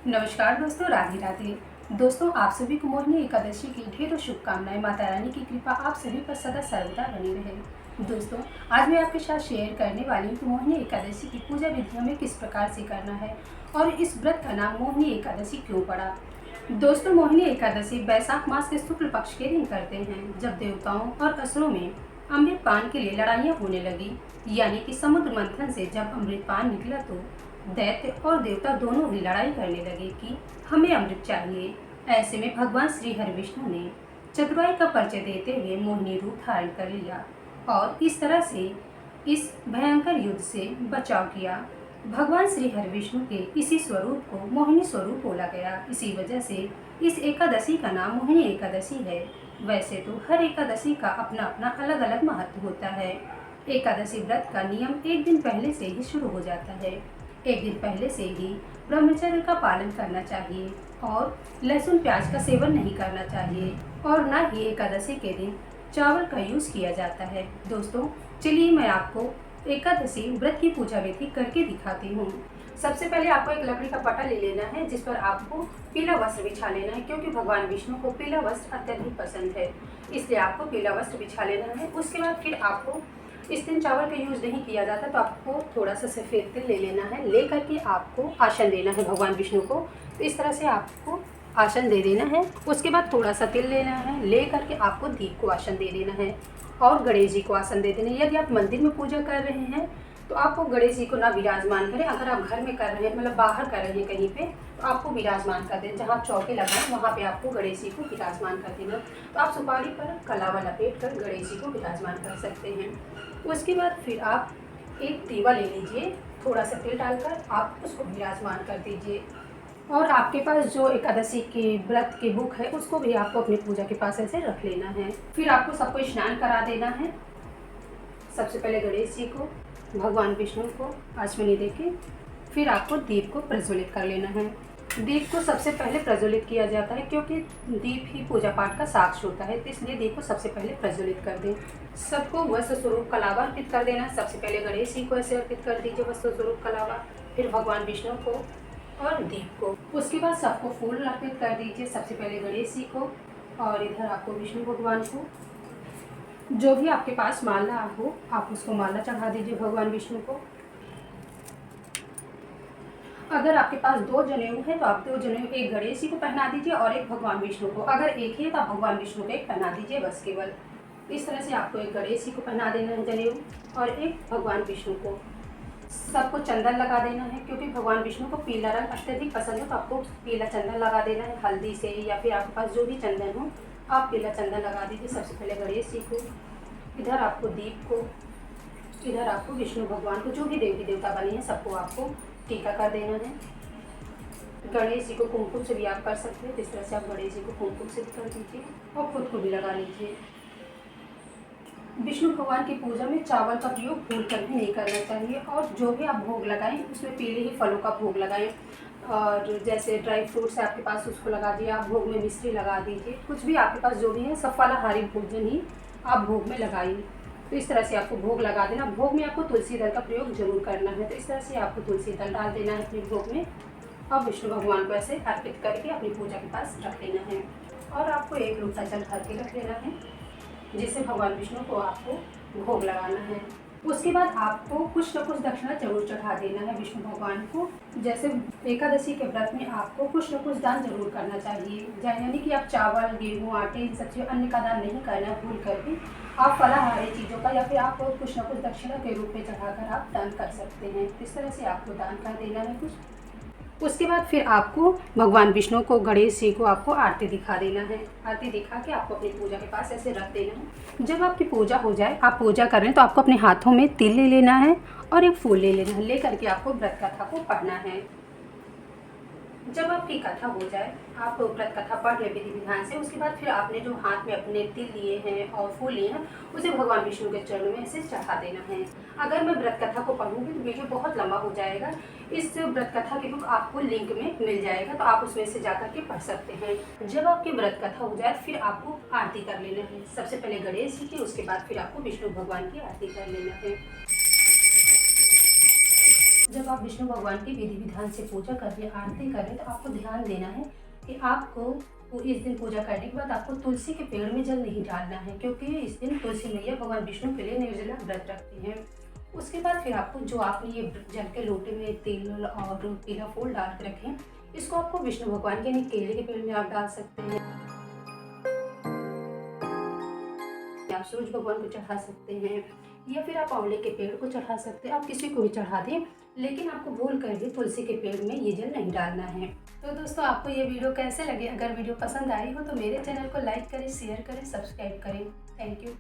नमस्कार दोस्तों, राधे राधे। दोस्तों, आप सभी को मोहिनी एकादशी की ढेरों शुभकामनाएं। माता रानी की कृपा आप सभी पर सदा सर्वदा बनी रहे। दोस्तों, आज मैं आपके साथ शेयर करने वाली हूँ कि मोहिनी एकादशी की पूजा विधि हमें किस प्रकार से करना है और इस व्रत का नाम मोहिनी एकादशी क्यों पड़ा। दोस्तों, मोहिनी एकादशी वैशाख मास के शुक्ल पक्ष के दिन करते हैं, जब देवताओं और असुरों में अमृत पान के लिए लड़ाइयाँ होने लगी। यानी कि समुद्र मंथन से जब अमृत पान निकला तो दैत्य और देवता दोनों ही लड़ाई करने लगे कि हमें अमृत चाहिए। ऐसे में भगवान श्री हरि विष्णु ने चतुराई का परिचय देते हुए मोहिनी रूप धारण कर लिया और इस तरह से इस भयंकर युद्ध से बचाव किया। भगवान श्री हरि विष्णु के इसी स्वरूप को मोहिनी स्वरूप बोला गया। इसी वजह से इस एकादशी का नाम मोहिनी एकादशी है। वैसे तो हर एकादशी का अपना अपना अलग अलग महत्व होता है। एकादशी व्रत का नियम एक दिन पहले से ही शुरू हो जाता है। एक दिन पहले से ही ब्रह्मचर्य का पालन करना चाहिए और लहसुन प्याज का सेवन नहीं करना चाहिए और न ही एकादशी के दिन चावल का यूज़ किया जाता है। दोस्तों, चलिए मैं आपको एकादशी व्रत की पूजा विधि करके दिखाती हूँ। सबसे पहले आपको एक लकड़ी का पटा ले लेना है, जिस पर आपको पीला वस्त्र बिछा लेना है, क्योंकि भगवान विष्णु को पीला वस्त्र अत्यधिक पसंद है, इसलिए आपको पीला वस्त्र बिछा लेना है। उसके बाद फिर आपको इस दिन चावल का यूज़ नहीं किया जाता, तो आपको थोड़ा सा सफ़ेद तिल ले लेना है। ले करके आपको आसन देना है भगवान विष्णु को। तो इस तरह से आपको आसन दे देना है। उसके बाद थोड़ा सा तिल लेना है, ले करके आपको दीप को आसन दे देना है और गणेश जी को आसन दे देना है। यदि आप मंदिर में पूजा कर रहे हैं तो आपको गणेश जी को ना विराजमान करें। अगर आप घर में कर रहे हैं, मतलब बाहर कर रहे हैं कहीं पे, तो आपको विराजमान कर दें। जहाँ आप चौके लगाएं वहाँ पे आपको गणेश जी को विराजमान कर देना। तो आप सुपारी पर कलावा लपेट कर गणेश जी को विराजमान कर सकते हैं। उसके बाद फिर आप एक दीवा ले लीजिए, थोड़ा सा तेल डालकर आप उसको विराजमान कर दीजिए। और आपके पास जो एकादशी के व्रत की बुक है उसको भी आपको अपनी पूजा के पास ऐसे रख लेना है। फिर आपको सबको स्नान करा देना है। सबसे पहले गणेश जी को, भगवान विष्णु को आचमनी देके फिर आपको दीप को प्रज्वलित कर लेना है। दीप को सबसे पहले प्रज्वलित किया जाता है, क्योंकि दीप ही पूजा पाठ का साक्ष्य होता है, तो इसलिए दीप को सबसे पहले प्रज्वलित कर दें। सबको वस्त्र स्वरूप कलावा अर्पित कर देना। सबसे पहले गणेश जी को ऐसे अर्पित कर दीजिए वस्त्र स्वरूप कलावा, फिर भगवान विष्णु को और दीप को। उसके बाद सबको फूल अर्पित कर दीजिए। सबसे पहले गणेश जी को और इधर आपको विष्णु भगवान को। जो भी आपके पास माला हो आप उसको माला चढ़ा दीजिए भगवान विष्णु को। अगर आपके पास 2 जनेऊ है तो आप 2 जनेऊ, एक गणेश जी को पहना दीजिए और एक भगवान विष्णु को। अगर एक ही है तो आप भगवान विष्णु को एक पहना दीजिए बस, केवल। इस तरह से आपको एक गणेश जी को पहना देना है जनेऊ और एक भगवान विष्णु को। सबको चंदन लगा देना है, क्योंकि भगवान विष्णु को पीला रंग अत्यधिक पसंद है, तो आपको पीला चंदन लगा देना है हल्दी से, या फिर आपके पास जो भी चंदन हो आप पीला चंदन लगा दीजिए। सबसे पहले गणेश जी को, इधर आपको दीप को, इधर आपको विष्णु भगवान को, जो भी देवी देवता बने हैं सबको आपको टीका कर देना है। गणेश जी को कुमकुम से भी आप कर सकते हैं। इस तरह से आप गणेश जी को कुमकुम से भी कर दीजिए और खुद को भी लगा लीजिए। विष्णु भगवान की पूजा में चावल का प्रयोग भूल कर भी नहीं करना चाहिए, और जो भी आप भोग लगाएं उसमें पीले ही फलों का भोग लगाएं। और जैसे ड्राई फ्रूट्स है आपके पास उसको लगा दिया, आप भोग में मिश्री लगा दीजिए। कुछ भी आपके पास जो भी है सब फलाहारी भोजन ही आप भोग में लगाइए। तो इस तरह से आपको भोग लगा देना। भोग में आपको तुलसी दल का प्रयोग जरूर करना है। तो इस तरह से आपको तुलसी दल डाल देना है अपने भोग में और विष्णु भगवान को ऐसे अर्पित करके अपनी पूजा के पास रख लेना है। और आपको एक लोटा जल भर के रख लेना है, जिससे भगवान विष्णु को आपको भोग लगाना है। उसके बाद आपको कुछ न कुछ दक्षिणा जरूर चढ़ा देना है विष्णु भगवान को। जैसे एकादशी के व्रत में आपको कुछ न कुछ दान जरूर करना चाहिए, यानी कि आप चावल, गेहूँ, आटे, इन सब चीज़ अन्य का दान नहीं करना है भूल कर भी। आप फलाहारी चीज़ों का या फिर आप कुछ न कुछ दक्षिणा के रूप में चढ़ाकर आप दान कर सकते हैं। इस तरह से आपको दान कर देना है कुछ। उसके बाद फिर आपको भगवान विष्णु को, गणेश जी को आपको आरती दिखा देना है। आरती दिखा के आपको अपनी पूजा के पास ऐसे रख देना है। जब आपकी पूजा हो जाए, आप पूजा कर रहे हैं, तो आपको अपने हाथों में तिल ले लेना है और एक फूल ले लेना है। ले करके आपको व्रत कथा को पढ़ना है। जब आपकी कथा हो जाए, आप व्रत कथा पढ़ लें विधि विधान से। उसके बाद फिर आपने जो हाथ में अपने तिल लिए हैं और फूल लिए हैं उसे भगवान विष्णु के चरणों में ऐसे चढ़ा देना है। अगर मैं व्रत कथा को पढ़ूंगी तो वीडियो बहुत लंबा हो जाएगा। इस व्रत कथा की बुक आपको लिंक में मिल जाएगा, तो आप उसमें से जाकर के पढ़ सकते हैं। जब आपकी व्रत कथा हो जाए फिर आपको आरती कर लेना है। सबसे पहले गणेश जी की, उसके बाद फिर आपको विष्णु भगवान की आरती कर लेना है। जब आप विष्णु भगवान की विधि विधान से पूजा कर रहे हैं, आरती कर रहे हैं, तो आपको ध्यान देना है कि आपको इस दिन पूजा करने के बाद आपको तुलसी के पेड़ में जल नहीं डालना है, क्योंकि इस दिन तुलसी मैया भगवान विष्णु के लिए निर्जला व्रत रखती हैं। उसके बाद फिर आपको जो आपने ये जल के लोटे में तेल और पीला फूल डाल के रखे हैं, इसको आपको विष्णु भगवान के यानी केले के पेड़ में आप डाल सकते हैं, आप सूरज भगवान को चढ़ा सकते हैं, या फिर आप आंवले के पेड़ को चढ़ा सकते हैं, आप किसी को भी चढ़ा दें, लेकिन आपको भूल कर भी तुलसी के पेड़ में ये जल नहीं डालना है। तो दोस्तों, आपको ये वीडियो कैसे लगे? अगर वीडियो पसंद आई हो तो मेरे चैनल को लाइक करें, शेयर करें, सब्सक्राइब करें। Thank you.